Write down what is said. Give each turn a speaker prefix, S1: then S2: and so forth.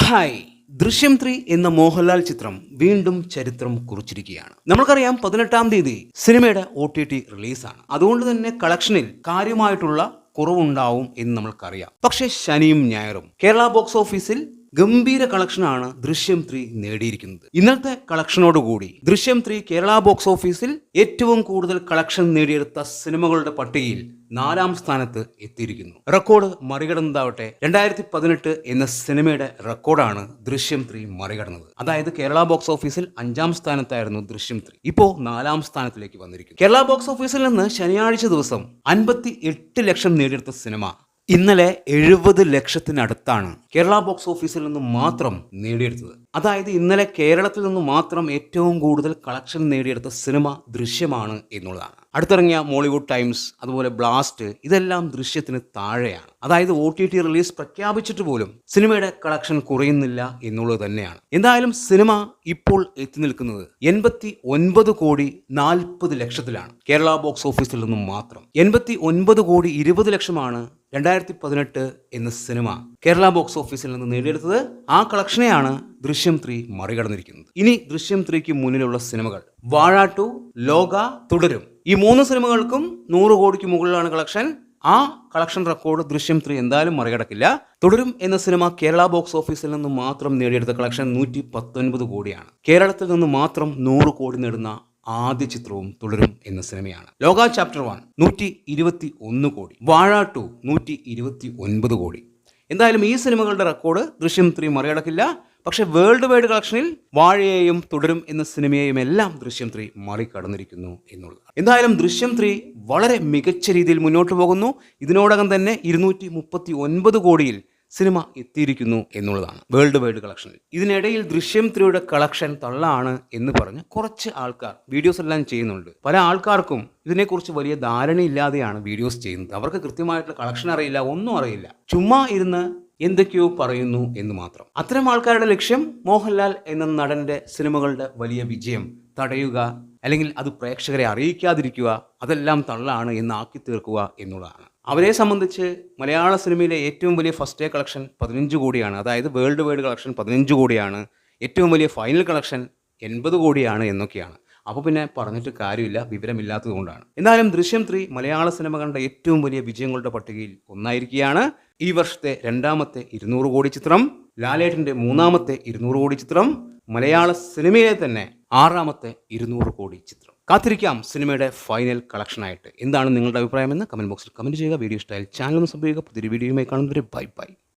S1: Hi. ദൃശ്യം 3 എന്ന മോഹൻലാൽ ചിത്രം വീണ്ടും ചരിത്രം കുറിച്ചിരിക്കുകയാണ്. നമുക്കറിയാം 18-ാം തീയതി സിനിമയുടെ OTT റിലീസാണ്. അതുകൊണ്ട് തന്നെ കളക്ഷനിൽ കാര്യമായിട്ടുള്ള കുറവുണ്ടാവും എന്ന് നമ്മൾക്കറിയാം. പക്ഷേ ശനിയും ഞായറും കേരള ബോക്സ് ഓഫീസിൽ ഗംഭീര കളക്ഷനാണ് ദൃശ്യം 3 നേടിയിരിക്കുന്നത്. ഇന്നത്തെ കളക്ഷനോടുകൂടി ദൃശ്യം 3 കേരള ബോക്സ് ഓഫീസിൽ ഏറ്റവും കൂടുതൽ കളക്ഷൻ നേടിയെടുത്ത സിനിമകളുടെ പട്ടികയിൽ 4-ാം സ്ഥാനത്ത് എത്തിയിരിക്കുന്നു. റെക്കോർഡ് മറികടന്നതാവട്ടെ 2018 എന്ന സിനിമയുടെ റെക്കോർഡാണ് ദൃശ്യം 3 മറികടന്നത്. അതായത് കേരള ബോക്സ് ഓഫീസിൽ 5-ാം സ്ഥാനത്തായിരുന്നു ദൃശ്യം 3, ഇപ്പോൾ 4-ാം സ്ഥാനത്തിലേക്ക് വന്നിരിക്കുന്നു. കേരള ബോക്സ് ഓഫീസിൽ നിന്ന് ശനിയാഴ്ച ദിവസം 58 ലക്ഷം നേടിയെടുത്ത സിനിമ ഇന്നലെ 70 ലക്ഷത്തിനടുത്താണ് കേരള ബോക്സ് ഓഫീസിൽ നിന്ന് മാത്രം നേടിയെടുത്തത്. അതായത് ഇന്നലെ കേരളത്തിൽ നിന്ന് മാത്രം ഏറ്റവും കൂടുതൽ കളക്ഷൻ നേടിയെടുത്ത സിനിമ ദൃശ്യമാണ് എന്നുള്ളതാണ്. അടുത്തിറങ്ങിയ മോളിവുഡ് ടൈംസ്, അതുപോലെ ബ്ലാസ്റ്റ്, ഇതെല്ലാം ദൃശ്യത്തിന് താഴെയാണ്. അതായത് OTT റിലീസ് പ്രഖ്യാപിച്ചിട്ട് പോലും സിനിമയുടെ കളക്ഷൻ കുറയുന്നില്ല എന്നുള്ളത് തന്നെയാണ്. എന്തായാലും സിനിമ ഇപ്പോൾ എത്തി നിൽക്കുന്നത് 89 കോടി 40 ലക്ഷത്തിലാണ് കേരള ബോക്സ് ഓഫീസിൽ നിന്നും മാത്രം. 89 കോടി 20 ലക്ഷമാണ് 2018 എന്ന സിനിമ കേരള ബോക്സ് ഓഫീസിൽ നിന്ന് നേടിയെടുത്തത്. ആ കളക്ഷനെയാണ് ദൃശ്യം 3 മറികടന്നിരിക്കുന്നത്. ഇനി ദൃശ്യം 3ക്ക് മുന്നിലുള്ള സിനിമകൾ വാഴ 2, ലോക, തുടരും. ഈ 3 സിനിമകൾക്കും 100 കോടിക്ക് മുകളിലാണ് കളക്ഷൻ. ആ കളക്ഷൻ റെക്കോർഡ് ദൃശ്യം 3 എന്തായാലും മറികടക്കില്ല. തുടരും എന്ന സിനിമ കേരള ബോക്സ് ഓഫീസിൽ നിന്ന് മാത്രം നേടിയെടുത്ത കളക്ഷൻ 119 കോടിയാണ്. കേരളത്തിൽ നിന്ന് മാത്രം 100 കോടി നേടുന്ന ആദ്യ ചിത്രവും തുടരും എന്ന സിനിമയാണ്. ലോക ചാപ്റ്റർ 1 121 കോടി, വാഴ 2 129 കോടി. എന്തായാലും ഈ സിനിമകളുടെ റെക്കോർഡ് ദൃശ്യം 3 മറികടക്കില്ല. പക്ഷെ വേൾഡ് വൈഡ് കളക്ഷനിൽ വാഴയെയും തുടരും എന്ന സിനിമയെയും എല്ലാം ദൃശ്യം 3 മറികടന്നിരിക്കുന്നു എന്നുള്ളതാണ്. എന്തായാലും ദൃശ്യം 3 വളരെ മികച്ച രീതിയിൽ മുന്നോട്ട് പോകുന്നു. ഇതിനോടകം തന്നെ 239 കോടിയിൽ സിനിമ എത്തിയിരിക്കുന്നു എന്നുള്ളതാണ് വേൾഡ് വൈഡ് കളക്ഷനിൽ. ഇതിനിടയിൽ ദൃശ്യം 3യുടെ കളക്ഷൻ തള്ളാണ് എന്ന് പറഞ്ഞ് കുറച്ച് ആൾക്കാർ വീഡിയോസ് എല്ലാം ചെയ്യുന്നുണ്ട്. പല ആൾക്കാർക്കും ഇതിനെക്കുറിച്ച് വലിയ ധാരണയില്ലാതെയാണ് വീഡിയോസ് ചെയ്യുന്നത്. അവർക്ക് കൃത്യമായിട്ടുള്ള കളക്ഷൻ അറിയില്ല, ഒന്നും അറിയില്ല, ചുമ്മാ ഇരുന്ന് എന്തൊക്കെയോ പറയുന്നു എന്ന് മാത്രം. അത്തരം ആൾക്കാരുടെ ലക്ഷ്യം മോഹൻലാൽ എന്ന നടന്റെ സിനിമകളുടെ വലിയ വിജയം തടയുക, അല്ലെങ്കിൽ അത് പ്രേക്ഷകരെ അറിയിക്കാതിരിക്കുക, അതെല്ലാം തള്ളാണ് എന്നാക്കി തീർക്കുക എന്നുള്ളതാണ്. അവരെ സംബന്ധിച്ച് മലയാള സിനിമയിലെ ഏറ്റവും വലിയ ഫസ്റ്റ് ഡേ കളക്ഷൻ 15 കോടിയാണ്. അതായത് വേൾഡ് വൈഡ് കളക്ഷൻ 15 കോടിയാണ്. ഏറ്റവും വലിയ ഫൈനൽ കളക്ഷൻ 80 കോടിയാണ് എന്നൊക്കെയാണ്. അപ്പോൾ പിന്നെ പറഞ്ഞിട്ട് കാര്യമില്ല, വിവരമില്ലാത്തത് കൊണ്ടാണ്. എന്നാലും ദൃശ്യം 3 മലയാള സിനിമ കണ്ട ഏറ്റവും വലിയ വിജയങ്ങളുടെ പട്ടികയിൽ ഒന്നായിരിക്കുകയാണ്. ഈ വർഷത്തെ 2ാമത്തെ 200 കോടി ചിത്രം, ലാലേട്ടൻ്റെ 3ാമത്തെ 200 കോടി ചിത്രം, മലയാള സിനിമയിലെ തന്നെ 6ാമത്തെ 200 കോടി ചിത്രം. കാത്തിരിക്കാം സിനിമയുടെ ഫൈനൽ കളക്ഷനായിട്ട്. എന്താണ് നിങ്ങളുടെ അഭിപ്രായമെന്ന് കമൻറ്റ് ബോക്സിൽ കമൻറ്റ് ചെയ്യുക. വീഡിയോ ഇഷ്ടമായാൽ ചാനൽ ഒന്ന് സബ്സ്ക്രൈബ് ചെയ്യുക. പുതിയൊരു വീഡിയോയുമായി കാണുന്നവരെ ബൈ ബൈ.